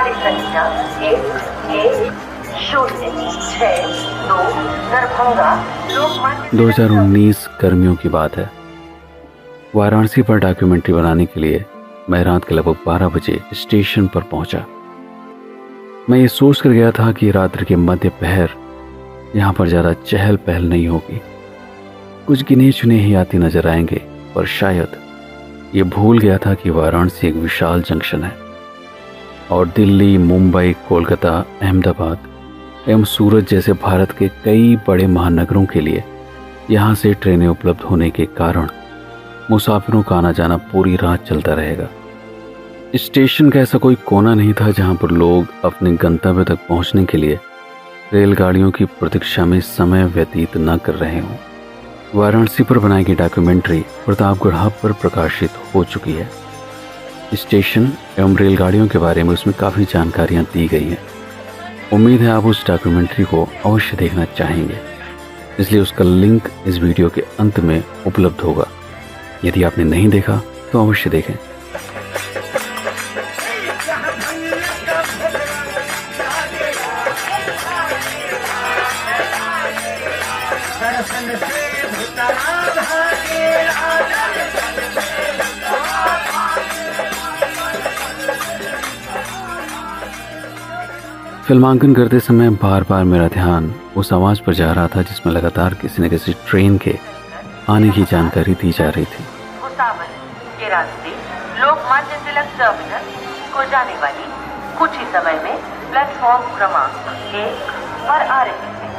गाड़ी संख्या 1106 दरभंगा लोकमान्य। 2019 गर्मियों की बात है। वाराणसी पर डॉक्यूमेंट्री बनाने के लिए मैं रात के लगभग 12 बजे स्टेशन पर पहुंचा। मैं ये सोच कर गया था कि रात्रि के मध्य पहर यहाँ पर ज़्यादा चहल पहल नहीं होगी, कुछ गिने चुने ही यात्री नजर आएंगे। पर शायद ये भूल गया था कि वाराणसी एक विशाल जंक्शन है और दिल्ली, मुंबई, कोलकाता, अहमदाबाद एवं सूरत जैसे भारत के कई बड़े महानगरों के लिए यहाँ से ट्रेनें उपलब्ध होने के कारण मुसाफिरों का आना जाना पूरी रात चलता रहेगा। स्टेशन का ऐसा कोई कोना नहीं था जहाँ पर लोग अपने गंतव्य तक पहुँचने के लिए रेलगाड़ियों की प्रतीक्षा में समय व्यतीत न कर रहे हों। वाराणसी पर बनाई गई डॉक्यूमेंट्री प्रतापगढ़ हब पर प्रकाशित हो चुकी है। स्टेशन एवं रेलगाड़ियों के बारे में उसमें काफ़ी जानकारियाँ दी गई हैं। उम्मीद है आप उस डॉक्यूमेंट्री को अवश्य देखना चाहेंगे, इसलिए उसका लिंक इस वीडियो के अंत में उपलब्ध होगा। यदि आपने नहीं देखा तो अवश्य देखें। फिल्मांकन करते समय बार बार मेरा ध्यान उस आवाज पर जा रहा था जिसमें लगातार किसी न किसी ट्रेन के आने की जानकारी दी जा रही थी। भुसावल के रास्ते लोकमान्य तिलक टर्मिनस को जाने वाली कुछ ही समय में प्लेटफॉर्म क्रमांक 1 पर आ रही है।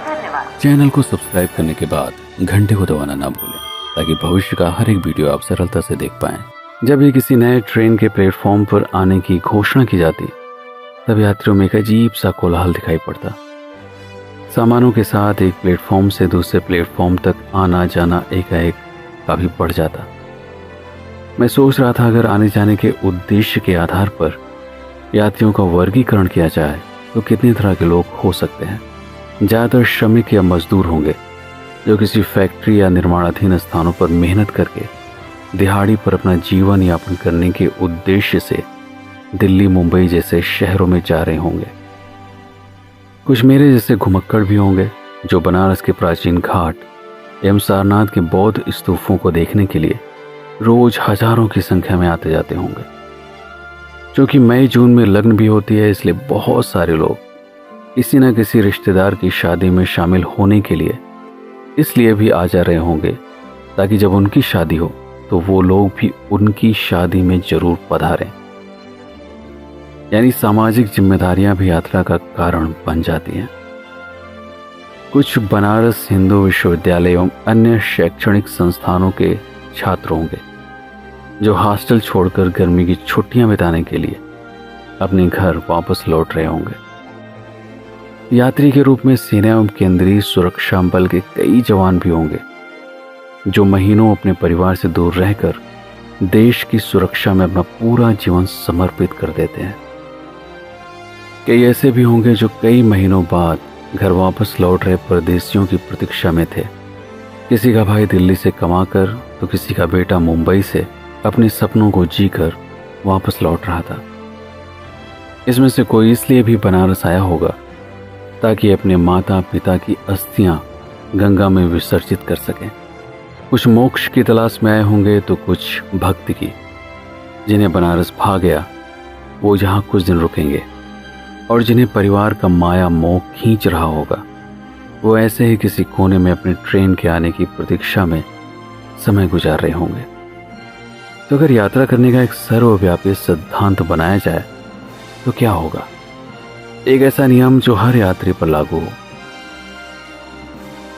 धन्यवाद। चैनल को सब्सक्राइब करने के बाद घंटे को दबाना ना भूलें ताकि भविष्य का हर एक वीडियो आप सरलता से देख पाएं। जब भी किसी नए ट्रेन के प्लेटफॉर्म पर आने की घोषणा की जाती तब यात्रियों में एक अजीब सा कोलाहल दिखाई पड़ता। सामानों के साथ एक प्लेटफॉर्म से दूसरे प्लेटफॉर्म तक आना जाना एकाएक काफी बढ़ जाता। मैं सोच रहा था अगर आने जाने के उद्देश्य के आधार पर यात्रियों का वर्गीकरण किया जाए तो कितनी तरह के लोग हो सकते हैं। ज़्यादातर श्रमिक या मजदूर होंगे जो किसी फैक्ट्री या निर्माणाधीन स्थानों पर मेहनत करके दिहाड़ी पर अपना जीवन यापन करने के उद्देश्य से दिल्ली, मुंबई जैसे शहरों में जा रहे होंगे। कुछ मेरे जैसे घुमक्कड़ भी होंगे जो बनारस के प्राचीन घाट एवं सारनाथ के बौद्ध स्तूपों को देखने के लिए रोज हजारों की संख्या में आते जाते होंगे। क्योंकि मई जून में लग्न भी होती है, इसलिए बहुत सारे लोग किसी न किसी रिश्तेदार की शादी में शामिल होने के लिए इसलिए भी आ जा रहे होंगे ताकि जब उनकी शादी हो तो वो लोग भी उनकी शादी में जरूर पधारें। यानी सामाजिक जिम्मेदारियां भी यात्रा का कारण बन जाती हैं। कुछ बनारस हिंदू विश्वविद्यालय एवं अन्य शैक्षणिक संस्थानों के छात्र होंगे जो हॉस्टल छोड़कर गर्मी की छुट्टियां बिताने के लिए अपने घर वापस लौट रहे होंगे। यात्री के रूप में सेना एवं केंद्रीय सुरक्षा बल के कई जवान भी होंगे जो महीनों अपने परिवार से दूर रहकर देश की सुरक्षा में अपना पूरा जीवन समर्पित कर देते हैं। कई ऐसे भी होंगे जो कई महीनों बाद घर वापस लौट रहे परदेशियों की प्रतीक्षा में थे। किसी का भाई दिल्ली से कमाकर तो किसी का बेटा मुंबई से अपने सपनों को जीकर वापस लौट रहा था। इसमें से कोई इसलिए भी बनारस आया होगा ताकि अपने माता पिता की अस्थियां गंगा में विसर्जित कर सकें। कुछ मोक्ष की तलाश में आए होंगे तो कुछ भक्ति की। जिन्हें बनारस भा गया वो यहाँ कुछ दिन रुकेंगे और जिन्हें परिवार का माया मोह खींच रहा होगा वो ऐसे ही किसी कोने में अपने ट्रेन के आने की प्रतीक्षा में समय गुजार रहे होंगे। तो अगर यात्रा करने का एक सर्वव्यापी सिद्धांत बनाया जाए तो क्या होगा? एक ऐसा नियम जो हर यात्री पर लागू हो।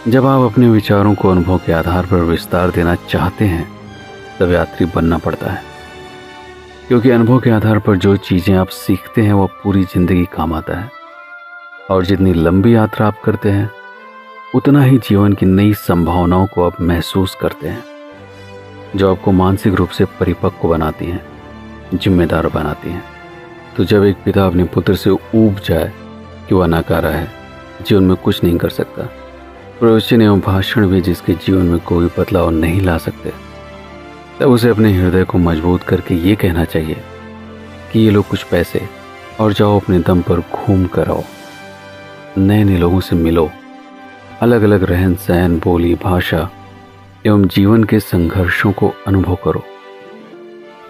जब आप अपने विचारों को अनुभव के आधार पर विस्तार देना चाहते हैं तब यात्री बनना पड़ता है, क्योंकि अनुभव के आधार पर जो चीजें आप सीखते हैं वो पूरी जिंदगी काम आता है। और जितनी लंबी यात्रा आप करते हैं उतना ही जीवन की नई संभावनाओं को आप महसूस करते हैं जो आपको मानसिक रूप से परिपक्व बनाती हैं, जिम्मेदार बनाती हैं। तो जब एक पिता अपने पुत्र से ऊब जाए कि वह नाकारा है, जीवन में कुछ नहीं कर सकता, प्रवचन एवं भाषण भी जिसके जीवन में कोई बदलाव नहीं ला सकते, तब उसे अपने हृदय को मजबूत करके ये कहना चाहिए कि ये लोग कुछ पैसे और जाओ अपने दम पर घूम कर आओ, नए नए लोगों से मिलो, अलग अलग रहन सहन, बोली, भाषा एवं जीवन के संघर्षों को अनुभव करो।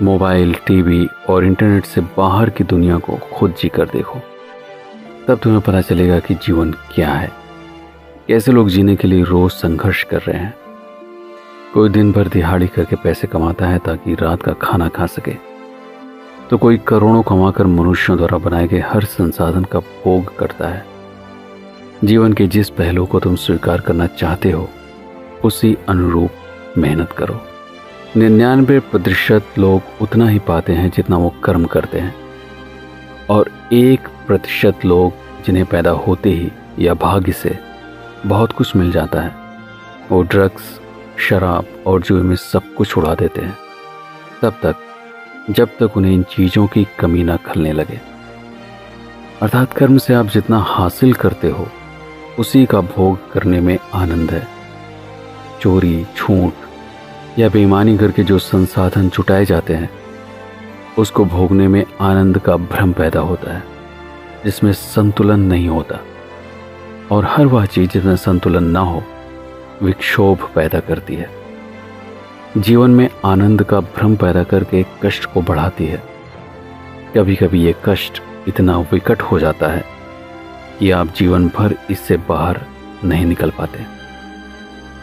मोबाइल, टीवी और इंटरनेट से बाहर की दुनिया को खुद जी कर देखो, तब तुम्हें पता चलेगा कि जीवन क्या है, कैसे लोग जीने के लिए रोज संघर्ष कर रहे हैं। कोई दिन भर दिहाड़ी करके पैसे कमाता है ताकि रात का खाना खा सके, तो कोई करोड़ों कमाकर मनुष्यों द्वारा बनाए गए हर संसाधन का भोग करता है। जीवन के जिस पहलू को तुम स्वीकार करना चाहते हो उसी अनुरूप मेहनत करो। 99% लोग उतना ही पाते हैं जितना वो कर्म करते हैं, और 1% लोग जिन्हें पैदा होते ही या भाग्य से बहुत कुछ मिल जाता है, वो ड्रग्स, शराब और जुए में सब कुछ उड़ा देते हैं, तब तक जब तक उन्हें इन चीज़ों की कमी ना खलने लगे। अर्थात कर्म से आप जितना हासिल करते हो उसी का भोग करने में आनंद है। चोरी, झूठ या बेईमानी करके जो संसाधन जुटाए जाते हैं उसको भोगने में आनंद का भ्रम पैदा होता है, जिसमें संतुलन नहीं होता, और हर वह चीज जिसमें संतुलन ना हो विक्षोभ पैदा करती है। जीवन में आनंद का भ्रम पैदा करके कष्ट को बढ़ाती है। कभी कभी ये कष्ट इतना विकट हो जाता है कि आप जीवन भर इससे बाहर नहीं निकल पाते।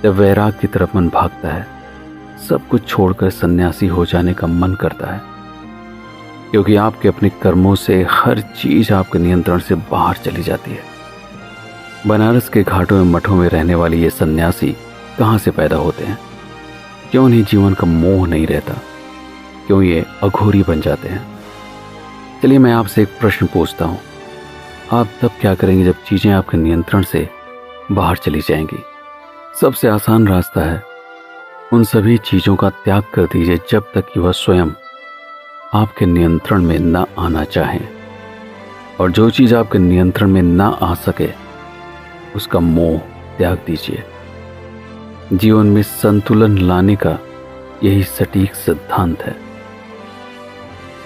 जब वैराग की तरफ मन भागता है, सब कुछ छोड़कर सन्यासी हो जाने का मन करता है, क्योंकि आपके अपने कर्मों से हर चीज आपके नियंत्रण से बाहर चली जाती है। बनारस के घाटों में मठों में रहने वाले ये सन्यासी कहाँ से पैदा होते हैं? क्यों उन्हें जीवन का मोह नहीं रहता? क्यों ये अघोरी बन जाते हैं? चलिए मैं आपसे एक प्रश्न पूछता हूँ, आप तब क्या करेंगे जब चीजें आपके नियंत्रण से बाहर चली जाएंगी? सबसे आसान रास्ता है, उन सभी चीजों का त्याग कर दीजिए जब तक कि वह स्वयं आपके नियंत्रण में न आना चाहें, और जो चीज आपके नियंत्रण में न आ सके उसका मोह त्याग दीजिए। जीवन में संतुलन लाने का यही सटीक सिद्धांत है।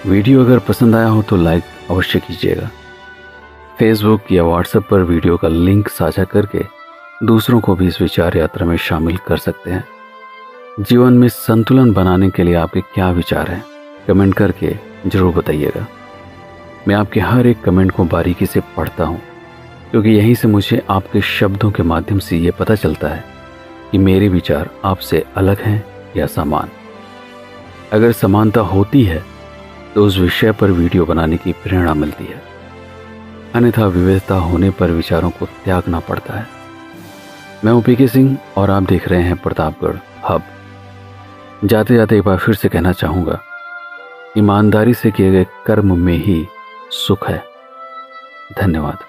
वीडियो अगर पसंद आया हो तो लाइक अवश्य कीजिएगा। फेसबुक या व्हाट्सएप पर वीडियो का लिंक साझा करके दूसरों को भी इस विचार यात्रा में शामिल कर सकते हैं। जीवन में संतुलन बनाने के लिए आपके क्या विचार हैं, कमेंट करके जरूर बताइएगा। मैं आपके हर एक कमेंट को बारीकी से पढ़ता हूँ, क्योंकि यहीं से मुझे आपके शब्दों के माध्यम से ये पता चलता है कि मेरे विचार आपसे अलग हैं या समान। अगर समानता होती है तो उस विषय पर वीडियो बनाने की प्रेरणा मिलती है, अन्यथा विविधता होने पर विचारों को त्यागना पड़ता है। मैं हूं पीके सिंह और आप देख रहे हैं प्रतापगढ़ हब। जाते जाते एक बार फिर से कहना चाहूँगा, ईमानदारी से किए गए कर्म में ही सुख है। धन्यवाद।